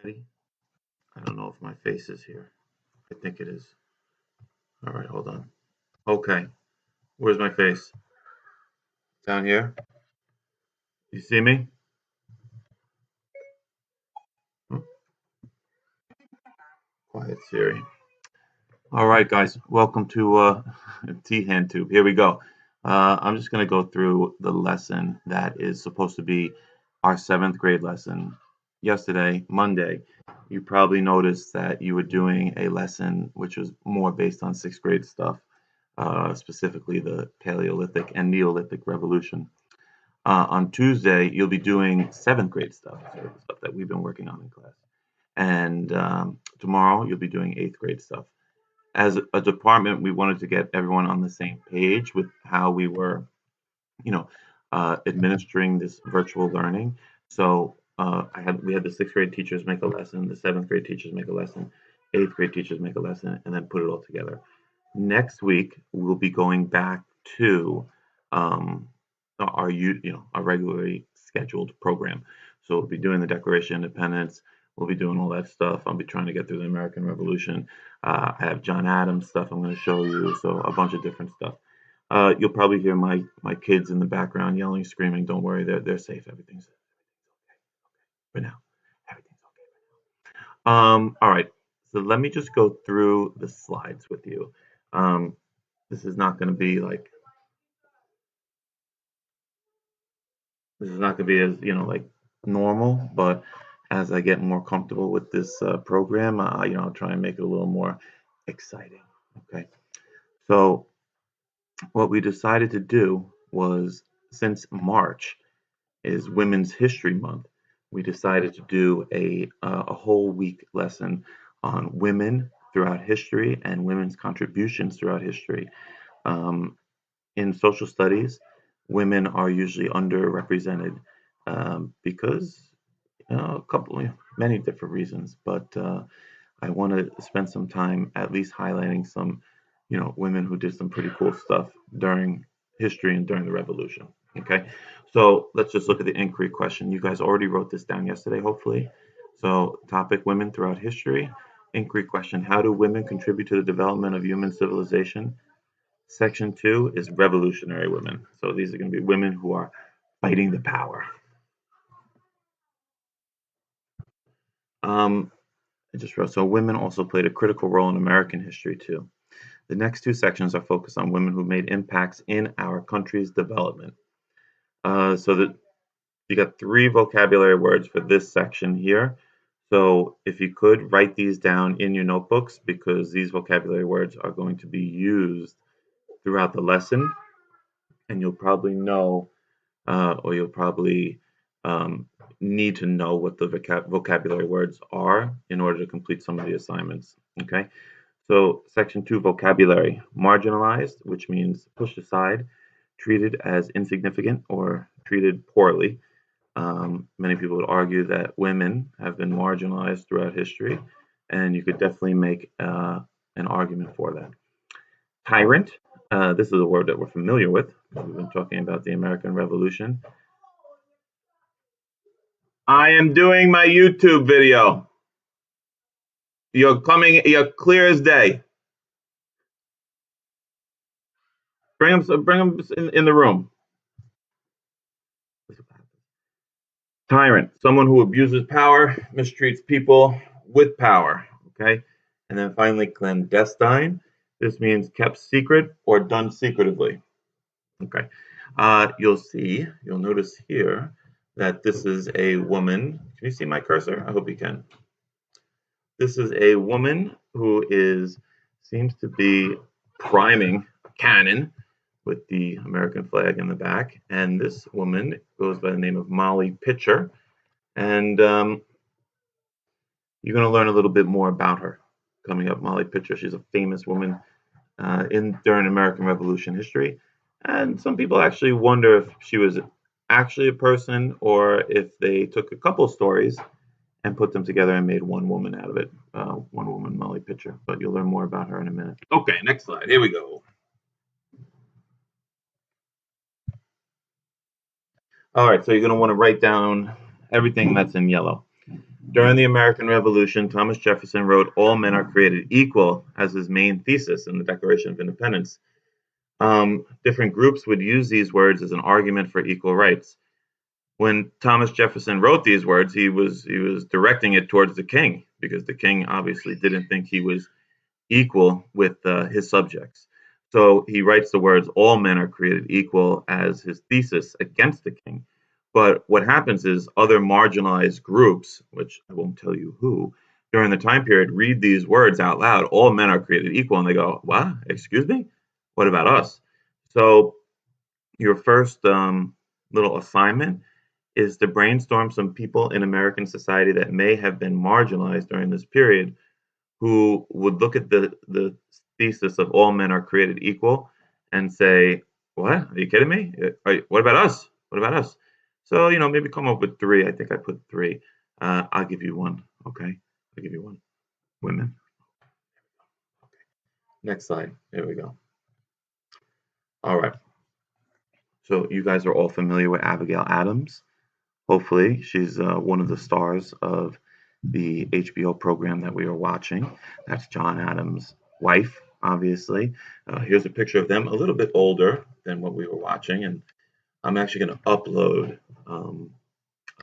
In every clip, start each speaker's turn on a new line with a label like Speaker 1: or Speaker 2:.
Speaker 1: Ready? I don't know if my face is here. I think it is. All right, hold on. Okay, where's my face? Down here? You see me? Hmm, Quiet Siri. All right, guys, welcome to T Hand Tube. Here we go. I'm just going to go through the lesson that is supposed to be our seventh grade lesson. Yesterday, Monday, you probably noticed that you were doing a lesson which was more based on sixth grade stuff, specifically the Paleolithic and Neolithic Revolution. On Tuesday, you'll be doing seventh grade stuff, so the stuff that we've been working on in class. And tomorrow, you'll be doing eighth grade stuff. As a department, we wanted to get everyone on the same page with how we were, you know, administering this virtual learning. So we had the sixth grade teachers make a lesson, the seventh grade teachers make a lesson, eighth grade teachers make a lesson, and then put it all together. Next week, we'll be going back to um, our regularly scheduled program. So we'll be doing the Declaration of Independence. We'll be doing all that stuff. I'll be trying to get through the American Revolution. I have John Adams stuff I'm going to show you. So a bunch of different stuff. You'll probably hear my kids in the background yelling, screaming. Don't worry, they're safe. Everything's okay for now. Everything's okay. All right. So let me just go through the slides with you. Um, this is not going to be like This is not going to be as like normal, but as I get more comfortable with this program, I'll try and make it a little more exciting. Okay. So what we decided to do was, since March is Women's History Month, we decided to do a whole week lesson on women throughout history and women's contributions throughout history. Um, in social studies, women are usually underrepresented because many different reasons. But I want to spend some time at least highlighting some, women who did some pretty cool stuff during history and during the revolution. Okay, so let's just look at the inquiry question. You guys already wrote this down yesterday, hopefully. So, topic: women throughout history. Inquiry question: how do women contribute to the development of human civilization? Section 2 is revolutionary women. So these are going to be women who are fighting the power. I just wrote, so women also played a critical role in American history too. The next two sections are focused on women who made impacts in our country's development. So that you got 3 vocabulary words for this section here. So if you could write these down in your notebooks, because these vocabulary words are going to be used throughout the lesson, and you'll probably know or you'll probably um, need to know what the vocabulary words are in order to complete some of the assignments. Okay, so section 2, vocabulary: marginalized, which means pushed aside, treated as insignificant, or treated poorly. Many people would argue that women have been marginalized throughout history, and you could definitely make an argument for that. Tyrant, this is a word that we're familiar with. We've been talking about the American Revolution. I am doing my YouTube video. You're clear as day. Bring them in the room. Tyrant, someone who abuses power, mistreats people with power. Okay. And then finally, clandestine. This means kept secret or done secretively. Okay. You'll notice here that this is a woman. Can you see my cursor? I hope you can. This is a woman who seems to be priming a cannon with the American flag in the back. And this woman goes by the name of Molly Pitcher. And you're going to learn a little bit more about her coming up. Molly Pitcher, she's a famous woman during American Revolution history. And some people actually wonder if she was actually a person or if they took a couple stories and put them together and made one woman out of it. One woman, Molly Pitcher. But you'll learn more about her in a minute. Okay, next slide. Here we go. All right, so you're going to want to write down everything that's in yellow. During the American Revolution, Thomas Jefferson wrote "All men are created equal" as his main thesis in the Declaration of Independence. Different groups would use these words as an argument for equal rights. When Thomas Jefferson wrote these words, he was directing it towards the king because the king obviously didn't think he was equal with his subjects. So he writes the words, "All men are created equal" as his thesis against the king. But what happens is other marginalized groups, which I won't tell you who, during the time period, read these words out loud, "All men are created equal," and they go, "What? Excuse me? What about us?" So your first little assignment is to brainstorm some people in American society that may have been marginalized during this period who would look at the thesis of all men are created equal and say, "What? Are you kidding me? What about us? What about us?" So, maybe come up with three. I think I put three. I'll give you one. Okay. I'll give you one. Women. Next slide. There we go. All right. So, you guys are all familiar with Abigail Adams. Hopefully, she's one of the stars of the HBO program that we are watching. That's John Adams' wife, obviously. Here's a picture of them, a little bit older than what we were watching, and I'm actually going to upload a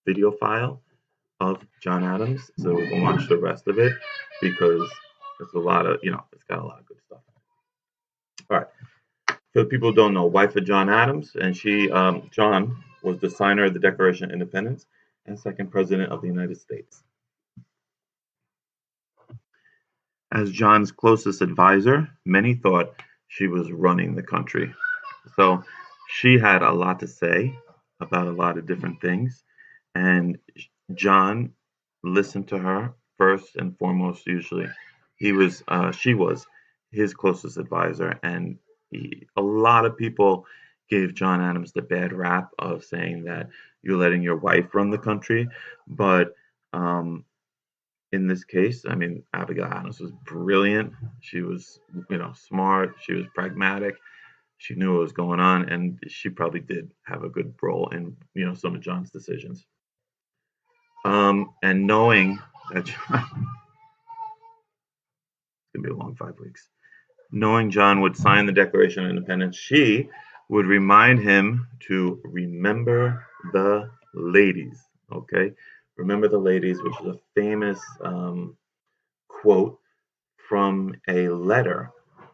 Speaker 1: video file of John Adams so we can watch the rest of it because it's a lot of, it's got a lot of good stuff. All right. For the people who don't know, wife of John Adams, and John was the signer of the Declaration of Independence and second president of the United States. As John's closest advisor, many thought she was running the country. So she had a lot to say about a lot of different things, and John listened to her first and foremost. Usually, she was his closest advisor, and a lot of people gave John Adams the bad rap of saying that you're letting your wife run the country, but in this case, I mean, Abigail Adams was brilliant. She was, smart. She was pragmatic. She knew what was going on, and she probably did have a good role in, some of John's decisions. And knowing that it's gonna be a long 5 weeks. Knowing John would sign the Declaration of Independence, she would remind him to remember the ladies. Okay, remember the ladies, which is a famous quote from a letter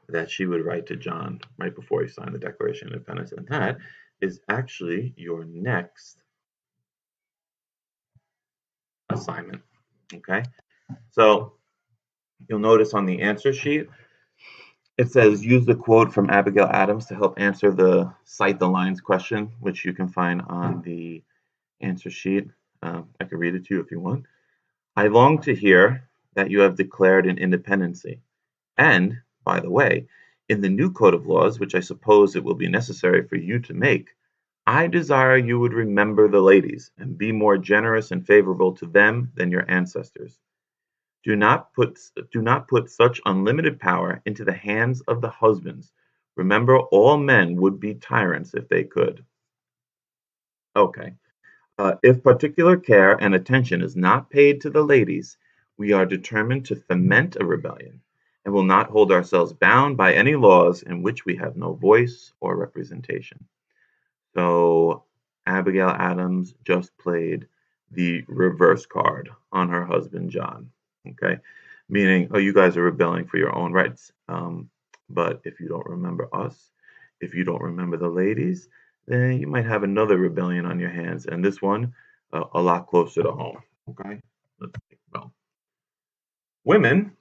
Speaker 1: that she would write to John right before he signed the Declaration of Independence. And that is actually your next assignment. Okay. So you'll notice on the answer sheet, it says use the quote from Abigail Adams to help answer the cite the lines question, which you can find on the answer sheet. I can read it to you if you want. "I long to hear that you have declared an independency. And, by the way, in the new code of laws, which I suppose it will be necessary for you to make, I desire you would remember the ladies, and be more generous and favorable to them than your ancestors. Do not put such unlimited power into the hands of the husbands. Remember, all men would be tyrants if they could." Okay. If particular care and attention is not paid to the ladies, we are determined to foment a rebellion, and will not hold ourselves bound by any laws in which we have no voice or representation. So Abigail Adams just played the reverse card on her husband John. Okay, meaning, oh, you guys are rebelling for your own rights. But if you don't remember us, if you don't remember the ladies, then you might have another rebellion on your hands, and this one a lot closer to home. Okay, let's think about women.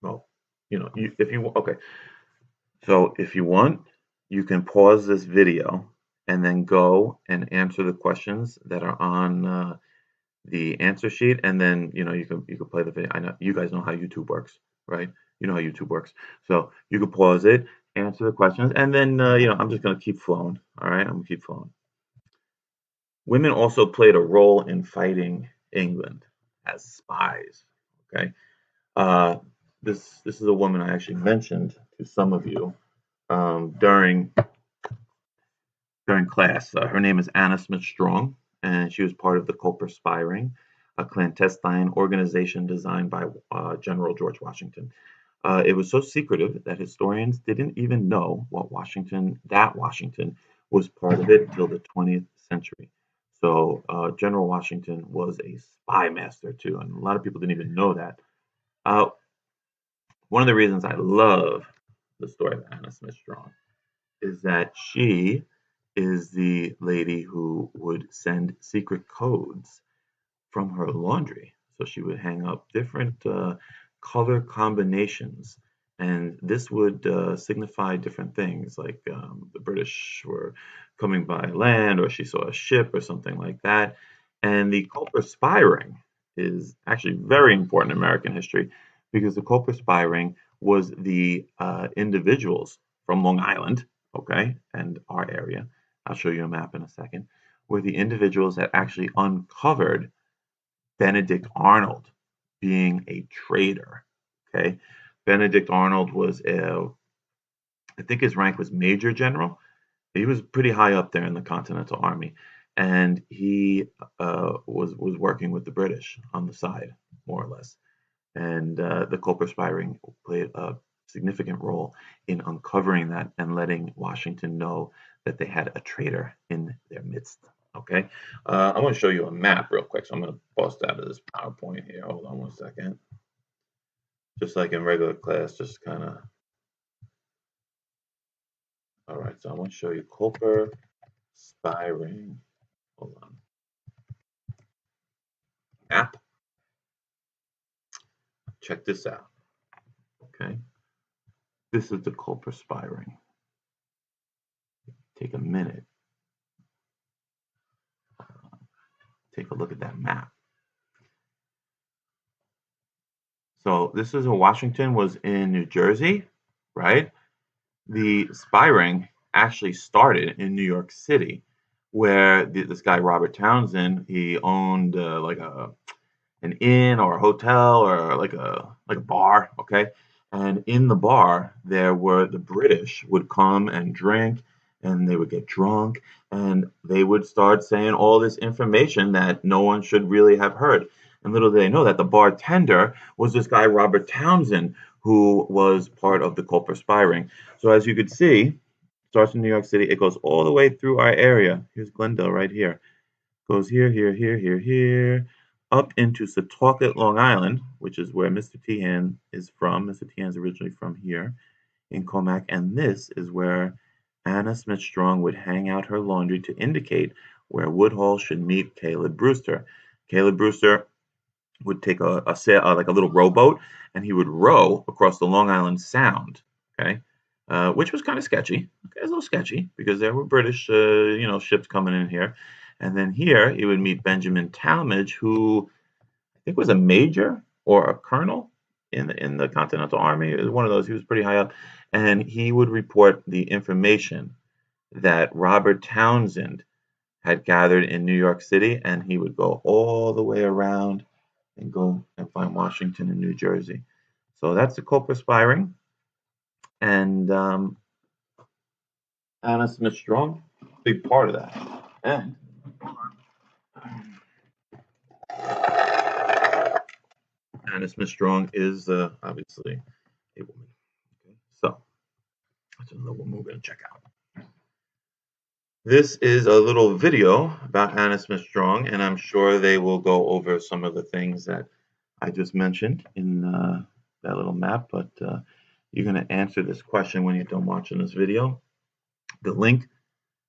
Speaker 1: Well, if you okay, so if you want, you can pause this video and then go and answer the questions that are on the answer sheet, and then you can play the video. I know you guys know how YouTube works, right? You know how YouTube works, so you can pause it, answer the questions, and then I'm just gonna keep flowing. All right, I'm gonna keep flowing. Women also played a role in fighting England as spies. Okay, uh, this is a woman I actually mentioned to some of you during class. Her name is Anna Smith Strong, and she was part of the Culper Spy Ring. a clandestine organization designed by General George Washington. It was so secretive that historians didn't even know that Washington was part of it until the 20th century. So General Washington was a spy master too, and a lot of people didn't even know that. Uh, One of the reasons I love the story of Anna Smith Strong is that she is the lady who would send secret codes from her laundry. So she would hang up different color combinations, and this would signify different things, like the British were coming by land, or she saw a ship, or something like that. And the Culper Spy Ring is actually very important in American history because the Culper Spy Ring was the individuals from Long Island, okay, and our area. I'll show you a map in a second, were the individuals that actually uncovered Benedict Arnold being a traitor. Okay, Benedict Arnold was I think his rank was Major General. He was pretty high up there in the Continental Army, and he was working with the British on the side, more or less. And the Culper Spy Ring played a significant role in uncovering that and letting Washington know that they had a traitor in their midst. Okay, I'm going to show you a map real quick. So I'm going to bust out of this PowerPoint here. Hold on one second. Just like in regular class, just kind of. All right, so I want to show you Culper Spy Ring. Hold on. Map. Check this out. Okay, this is the Culper Spy Ring. Take a minute. Take a look at that map. So this is Washington was in New Jersey, right? The spy ring actually started in New York City, where this guy Robert Townsend he owned like an inn or a hotel or like a bar, okay? And in the bar there were the British would come and drink and they would get drunk and they would start saying all this information that no one should really have heard. And little did they know that the bartender was this guy Robert Townsend who was part of the Culper Spy Ring. So as you could see, starts in New York City, it goes all the way through our area. Here's Glendale right here. Goes here, here, here, here, here, up into Setauket, Long Island, which is where Mr. Tehan is from. Mr. Tehan's originally from here in Comac, and this is where Anna Smith Strong would hang out her laundry to indicate where Woodhull should meet Caleb Brewster. Caleb Brewster would take a sail, like a little rowboat, and he would row across the Long Island Sound. Okay, which was kind of sketchy. Okay, a little sketchy because there were British, ships coming in here. And then here he would meet Benjamin Talmadge, who I think was a major or a colonel in the Continental Army. It was one of those. He was pretty high up, and he would report the information that Robert Townsend had gathered in New York City, and he would go all the way around and go and find Washington in New Jersey. So that's the Culper Spy Ring, and Anna Smith Strong, big part of that. And Anna Smith Strong is obviously a woman. Okay, so that's another woman we're going to check out. This is a little video about Anna Smith Strong, and I'm sure they will go over some of the things that I just mentioned in that little map, but you're going to answer this question when you're done watching this video. The link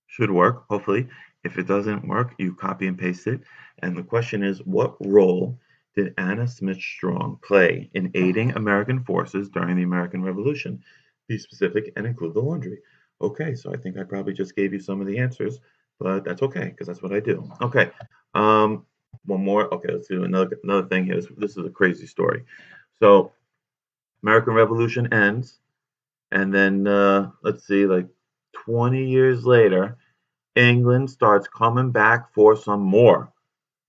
Speaker 1: should work, hopefully. If it doesn't work, you copy and paste it. And the question is, what role did Anna Smith Strong play in aiding American forces during the American Revolution? Be specific and include the laundry. Okay, so I think I probably just gave you some of the answers, but that's okay because that's what I do. Okay, one more. Okay, let's do another thing here. This is a crazy story. So, American Revolution ends, and then let's see, like 20 years later, England starts coming back for some more,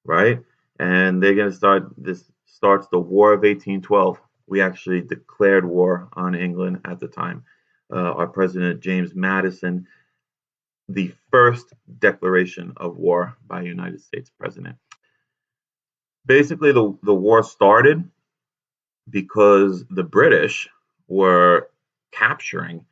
Speaker 1: right? And they're going to starts the War of 1812. We actually declared war on England at the time. Our president, James Madison, the first declaration of war by a United States president. Basically, the war started because the British were capturing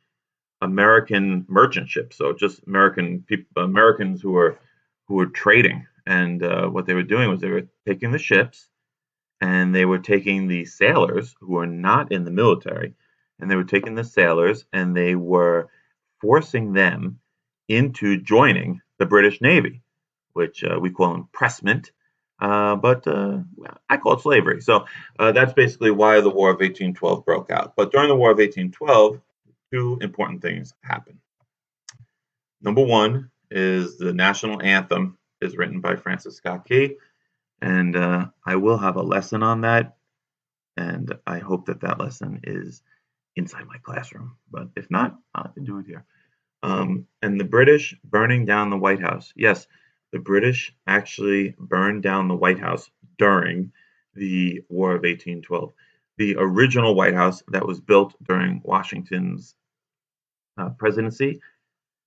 Speaker 1: American merchant ships, so just American people, Americans who were trading, and what they were doing was they were taking the ships and they were taking the sailors who were not in the military, and they were taking the sailors and they were forcing them into joining the British Navy, which we call impressment, but I call it slavery. So that's basically why the War of 1812 broke out. But during the War of 1812, two important things happened. Number one is the National Anthem is written by Francis Scott Key, and I will have a lesson on that, and I hope that that lesson is inside my classroom. But if not, I can do it here. And the British burning down the White House. Yes, the British actually burned down the White House during the War of 1812. The original White House that was built during Washington's presidency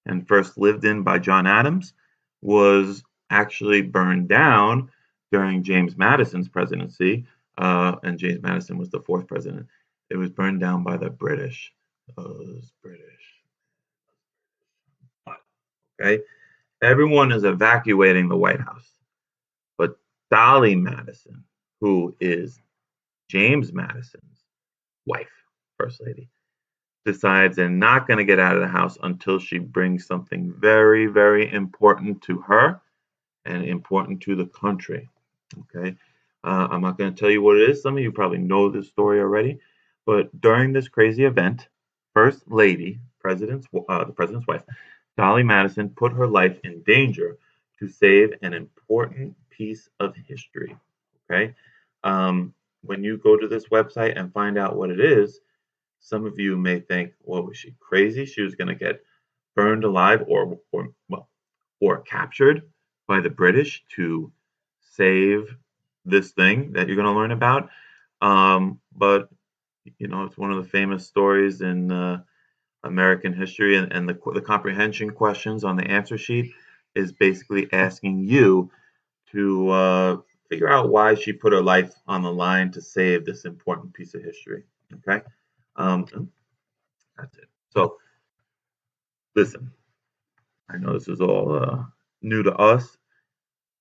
Speaker 1: and first lived in by John Adams was actually burned down during James Madison's presidency, and James Madison was the fourth president. It was burned down by the British. Those British. Okay, everyone is evacuating the White House, but Dolly Madison, who is James Madison's wife, first lady, decides they're not going to get out of the house until she brings something very, very important to her and important to the country. Okay, I'm not going to tell you what it is. Some of you probably know this story already, but during this crazy event, First Lady, the president's wife, Dolly Madison, put her life in danger to save an important piece of history. Okay, when you go to this website and find out what it is, some of you may think, "Well, was she crazy? She was going to get burned alive, or captured by the British to save this thing that you're going to learn about." But it's one of the famous stories in American history, and the comprehension questions on the answer sheet is basically asking you to figure out why she put her life on the line to save this important piece of history. Okay, that's it. So listen, I know this is all new to us,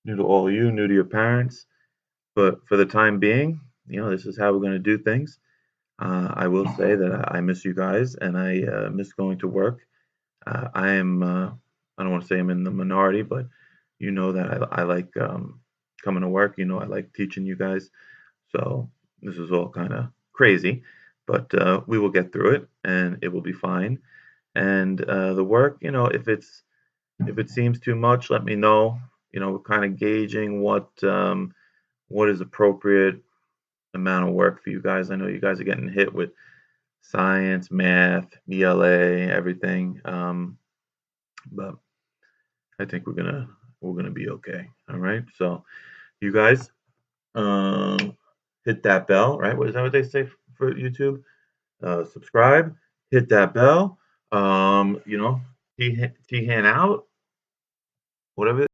Speaker 1: new to all of you, new to your parents. But for the time being, this is how we're going to do things. I will say that I miss you guys and I miss going to work. I am, I don't want to say I'm in the minority, but you know that I like coming to work. I like teaching you guys. So this is all kind of crazy, but we will get through it and it will be fine. And the work, if it seems too much, let me know. We're kind of gauging what is appropriate amount of work for you guys. I know you guys are getting hit with science, math, ELA, everything. But I think we're gonna be okay. All right. So you guys hit that bell, right? What is that what they say for YouTube? Subscribe, hit that bell. T hand out, whatever